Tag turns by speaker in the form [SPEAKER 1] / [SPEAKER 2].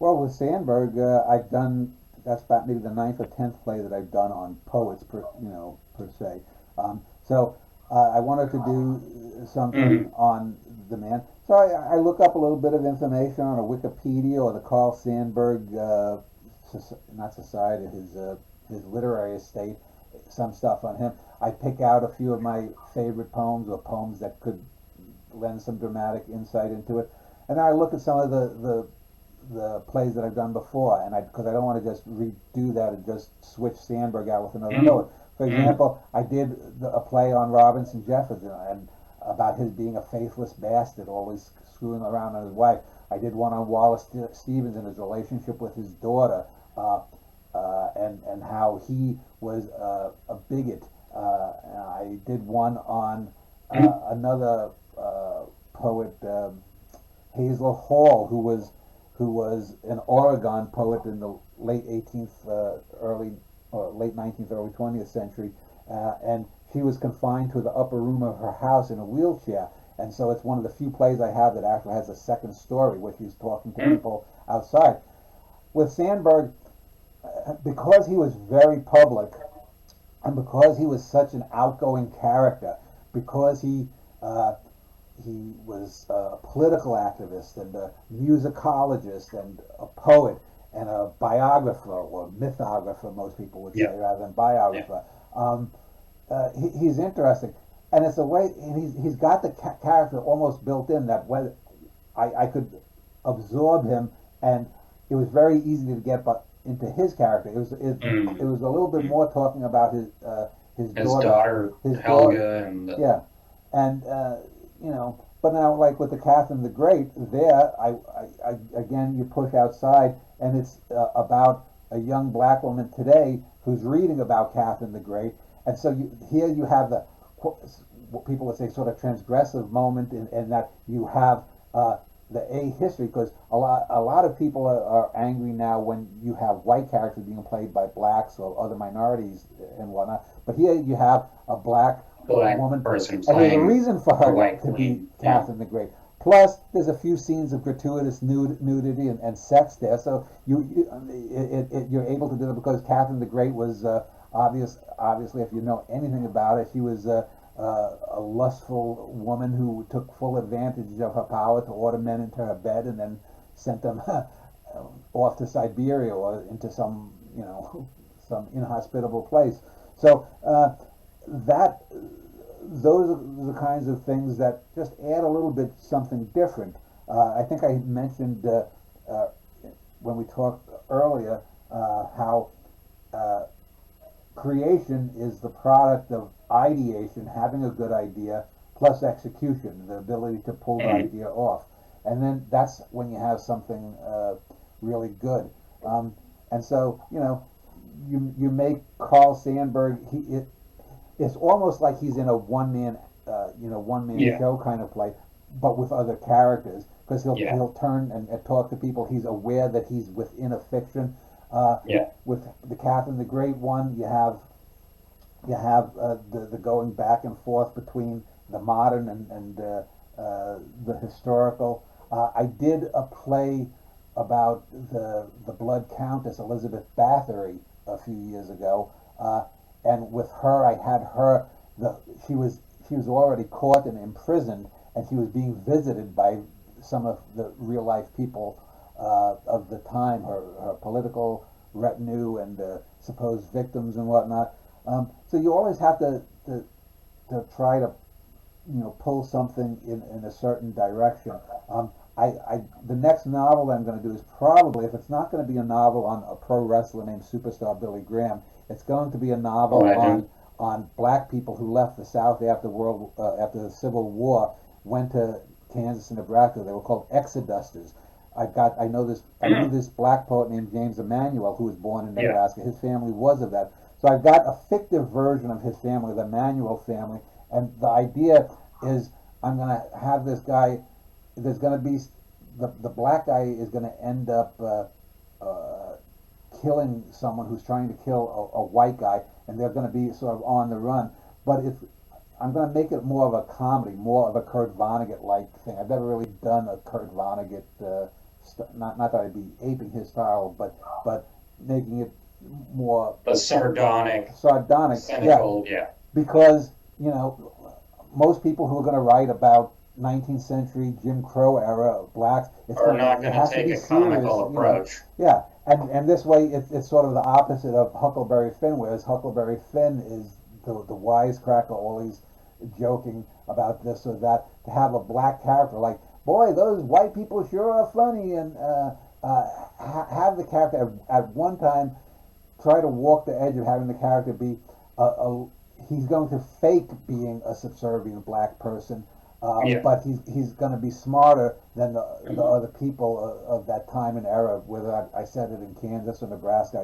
[SPEAKER 1] Well, with Sandberg, I've done that's about maybe the ninth or tenth play that I've done on poets, per se. I wanted to do something
[SPEAKER 2] Mm.
[SPEAKER 1] on the man. So I look up a little bit of information on a Wikipedia or the Carl Sandburg, not society, his literary estate, some stuff on him. I pick out a few of my favorite poems or poems that could lend some dramatic insight into it, and then I look at some of the plays that I've done before, and because I don't want to just redo that and just switch Sandberg out with another
[SPEAKER 2] Mm.
[SPEAKER 1] poet. For
[SPEAKER 2] Mm.
[SPEAKER 1] example, I did a play on Robinson Jefferson and about his being a faithless bastard, always screwing around on his wife. I did one on Wallace Stevens and his relationship with his daughter, and how he was a bigot. I did one on
[SPEAKER 2] Mm.
[SPEAKER 1] another poet, Hazel Hall, who was an Oregon poet in the late 18th, early or late 19th, early 20th century, and she was confined to the upper room of her house in a wheelchair. And so it's one of the few plays I have that actually has a second story where she's talking to
[SPEAKER 2] Mm.
[SPEAKER 1] people outside. With Sandberg, because he was very public, and because he was such an outgoing character, because uh, he was a political activist and a musicologist and a poet and a biographer or mythographer, most people would say,
[SPEAKER 2] Yeah.
[SPEAKER 1] rather than
[SPEAKER 2] Yeah.
[SPEAKER 1] biographer. He's interesting, and it's a way, and he's got the character almost built in that when I could absorb him, and it was very easy to get into his character. It
[SPEAKER 2] Mm.
[SPEAKER 1] was a little bit
[SPEAKER 2] Mm.
[SPEAKER 1] more talking about his
[SPEAKER 2] His
[SPEAKER 1] daughter,
[SPEAKER 2] daughter
[SPEAKER 1] his daughter,
[SPEAKER 2] Helga and
[SPEAKER 1] yeah, and but now like with the Catherine the Great, there again you push outside, and it's about a young black woman today who's reading about Catherine the Great, and so here you have the what people would say sort of transgressive moment in that you have the A history, because a lot of people are angry now when you have white characters being played by blacks or other minorities and whatnot. But here you have a black
[SPEAKER 2] black
[SPEAKER 1] woman,
[SPEAKER 2] person
[SPEAKER 1] and there's a
[SPEAKER 2] playing
[SPEAKER 1] reason for
[SPEAKER 2] a
[SPEAKER 1] her
[SPEAKER 2] white
[SPEAKER 1] to be
[SPEAKER 2] queen. Yeah.
[SPEAKER 1] Catherine the Great. Plus, there's a few scenes of gratuitous nudity and sex there, so you're able to do it because Catherine the Great was obviously, if you know anything about it, she was a lustful woman who took full advantage of her power to order men into her bed and then sent them off to Siberia or into some some inhospitable place. So that those are the kinds of things that just add a little bit something different. I think I mentioned uh, when we talked earlier how uh, creation is the product of ideation, having a good idea, plus execution, the ability to pull the
[SPEAKER 2] Mm.
[SPEAKER 1] idea off. And then that's when you have something really good. And so, you make Carl Sandburg, it's almost like he's in a one man
[SPEAKER 2] Yeah.
[SPEAKER 1] show kind of play, but with other characters, because he'll
[SPEAKER 2] Yeah.
[SPEAKER 1] he'll turn and talk to people. He's aware that he's within a fiction. Uh,
[SPEAKER 2] Yeah.
[SPEAKER 1] with the Catherine the Great one, you have the going back and forth between the modern and the historical. I did a play about the Blood Countess Elizabeth Bathory a few years ago, and with her, I had her. The she was already caught and imprisoned, and she was being visited by some of the real life people of the time, her political retinue and supposed victims and whatnot. So you always have to try to pull something in a certain direction. The next novel that I'm going to do is probably, if it's not going to be a novel on a pro wrestler named Superstar Billy Graham, it's going to be a
[SPEAKER 2] A
[SPEAKER 1] novel
[SPEAKER 2] legend.
[SPEAKER 1] on black people who left the South after the Civil War, went to Kansas and Nebraska. They were called exodusters. I knew
[SPEAKER 2] Mm.
[SPEAKER 1] this black poet named James Emanuel who was born in
[SPEAKER 2] Yeah.
[SPEAKER 1] Nebraska. His family was of that. So I've got a fictive version of his family, the Emanuel family, and the idea is I'm going to have this guy. There's going to be the black guy is going to end up uh, killing someone who's trying to kill a white guy, and they're going to be sort of on the run. But if I'm going to make it more of a comedy, more of a Kurt Vonnegut like thing. I've never really done a Kurt Vonnegut not that I'd be aping his style, but making it more
[SPEAKER 2] The sardonic,
[SPEAKER 1] sardonic. Yeah,
[SPEAKER 2] cynical, yeah.
[SPEAKER 1] because most people who are going to write about 19th century Jim Crow era blacks,
[SPEAKER 2] Are not
[SPEAKER 1] it
[SPEAKER 2] going to
[SPEAKER 1] has to
[SPEAKER 2] take
[SPEAKER 1] be
[SPEAKER 2] a
[SPEAKER 1] serious,
[SPEAKER 2] comical approach.
[SPEAKER 1] Yeah, and this way it's sort of the opposite of Huckleberry Finn, whereas Huckleberry Finn is the wisecracker, always joking about this or that. To have a black character like, boy, those white people sure are funny, and have the character at one time try to walk the edge of having the character be he's going to fake being a subservient black person,
[SPEAKER 2] Yeah.
[SPEAKER 1] but he's going to be smarter than the other people of that time and era, whether I said it in Kansas or Nebraska.